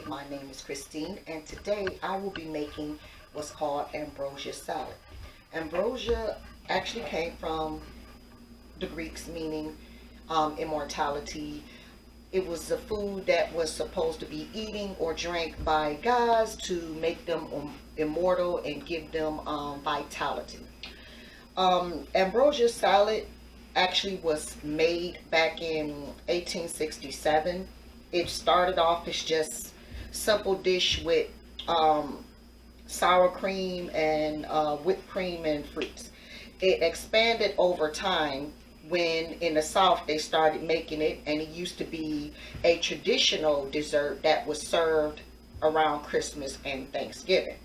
My name is Christine, and today I will be making what's called Ambrosia Salad. Ambrosia actually came from the Greeks, meaning immortality. It was a food that was supposed to be eaten or drank by gods to make them immortal and give them vitality. Ambrosia Salad actually was made back in 1867. It started off as just simple dish with sour cream and whipped cream and fruits. It expanded over time when in the South they started making it, and it used to be a traditional dessert that was served around Christmas and Thanksgiving.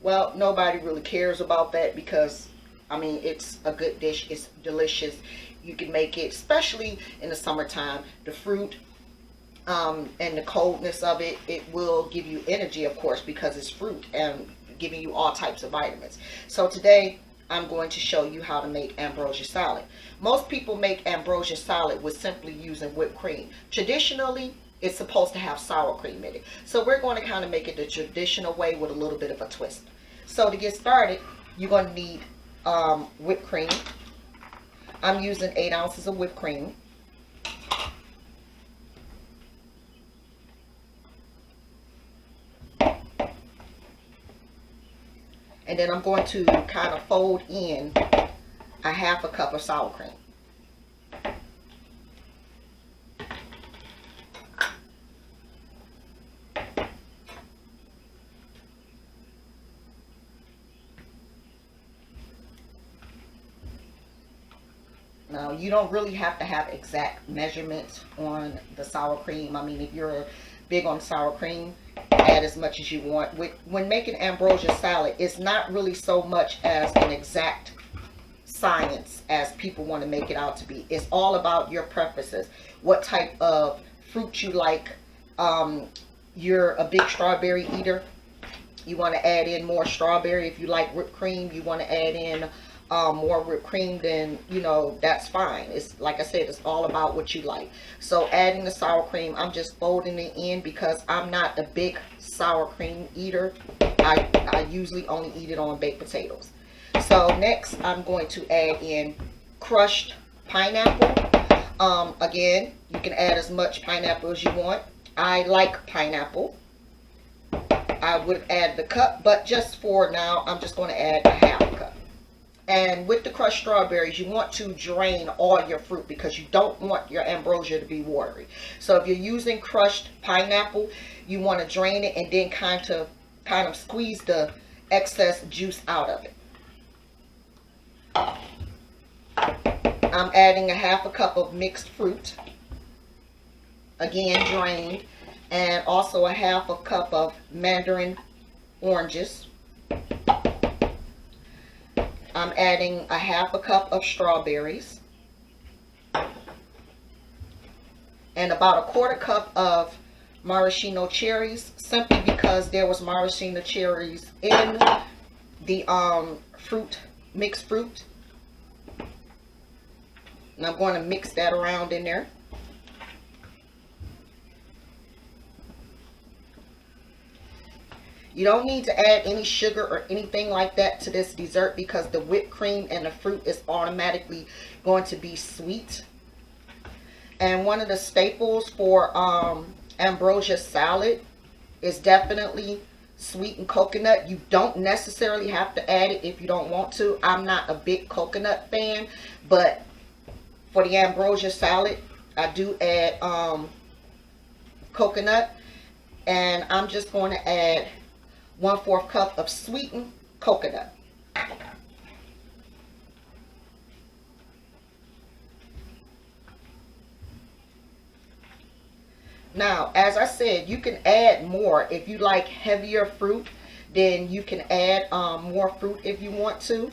Well, nobody really cares about that because, I mean, it's a good dish. It's delicious. You can make it, especially in the summertime. The fruit and the coldness of it, it will give you energy, of course, because it's fruit and giving you all types of vitamins. So today I'm going to show you how to make ambrosia salad. Most people make ambrosia salad with simply using whipped cream. Traditionally, it's supposed to have sour cream in it. So we're going to kind of make it the traditional way with a little bit of a twist. So to get started, you're going to need whipped cream. I'm using 8 ounces of whipped cream. And then I'm going to kind of fold in a half a cup of sour cream. Now, you don't really have to have exact measurements on the sour cream. I mean, if you're big on sour cream, add as much as you want. When making ambrosia salad, it's not really so much as an exact science as people want to make it out to be. It's all about your preferences, what type of fruit you like. You're a big strawberry eater, you want to add in more strawberry. If you like whipped cream, you want to add in more whipped cream, then that's fine. It's like I said, it's all about what you like. So adding the sour cream, I'm just folding it in because I'm not a big sour cream eater. I usually only eat it on baked potatoes. So next I'm going to add in crushed pineapple. Again, you can add as much pineapple as you want. I like pineapple. I would add the cup, but just for now I'm just going to add a half a cup. And with the crushed strawberries, you want to drain all your fruit because you don't want your ambrosia to be watery. So if you're using crushed pineapple, you want to drain it and then kind of squeeze the excess juice out of it. I'm adding a half a cup of mixed fruit, again drained, and also a half a cup of mandarin oranges. I'm adding a half a cup of strawberries and about a quarter cup of maraschino cherries, simply because there was maraschino cherries in the mixed fruit. And I'm going to mix that around in there. You don't need to add any sugar or anything like that to this dessert because the whipped cream and the fruit is automatically going to be sweet. And one of the staples for ambrosia salad is definitely sweetened coconut. You don't necessarily have to add it if you don't want to. I'm not a big coconut fan, but for the ambrosia salad, I do add coconut. And I'm just going to add 1/4 cup of sweetened coconut. Now, as I said, you can add more. If you like heavier fruit, then you can add more fruit if you want to.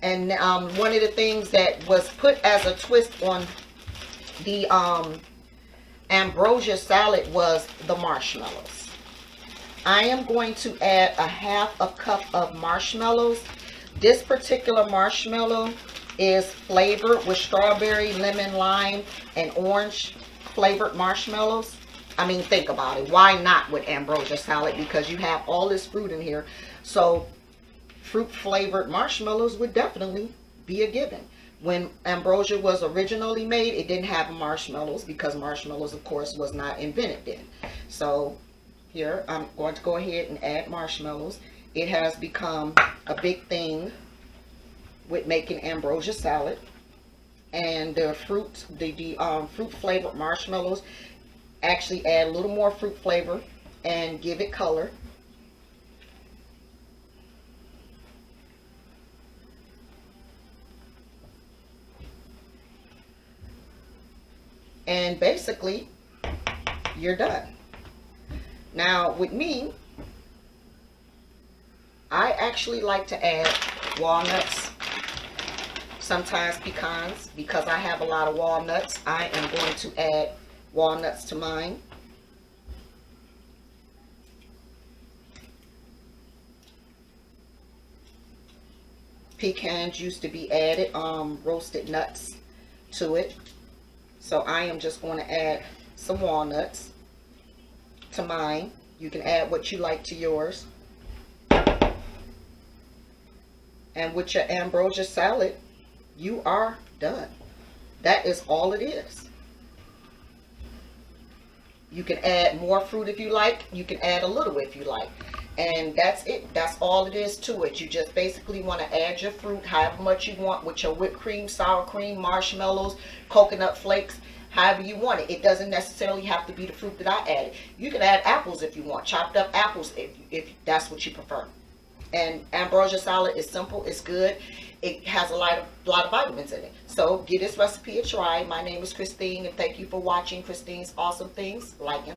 And one of the things that was put as a twist on the ambrosia salad was the marshmallows. I am going to add a half a cup of marshmallows. This particular marshmallow is flavored with strawberry, lemon, lime, and orange flavored marshmallows. I mean, think about it. Why not with ambrosia salad? Because you have all this fruit in here. So fruit flavored marshmallows would definitely be a given. When ambrosia was originally made, it didn't have marshmallows because marshmallows, of course, was not invented then. So here, I'm going to go ahead and add marshmallows. It has become a big thing with making ambrosia salad. And the fruit flavored marshmallows actually add a little more fruit flavor and give it color. And basically, you're done. Now, with me, I actually like to add walnuts, sometimes pecans. Because I have a lot of walnuts, I am going to add walnuts to mine. Pecans used to be added, roasted nuts to it. So I am just going to add some walnuts to mine. You can add what you like to yours. And with your ambrosia salad, you are done. That is all it is. You can add more fruit if you like. You can add a little if you like. And that's it. That's all it is to it. You just basically want to add your fruit however much you want with your whipped cream, sour cream, marshmallows, coconut flakes, however you want it. It doesn't necessarily have to be the fruit that I added. You can add apples if you want, chopped up apples if that's what you prefer. And ambrosia salad is simple, it's good. It has a lot of vitamins in it. So give this recipe a try. My name is Christine, and thank you for watching Christine's Awesome Things. Like and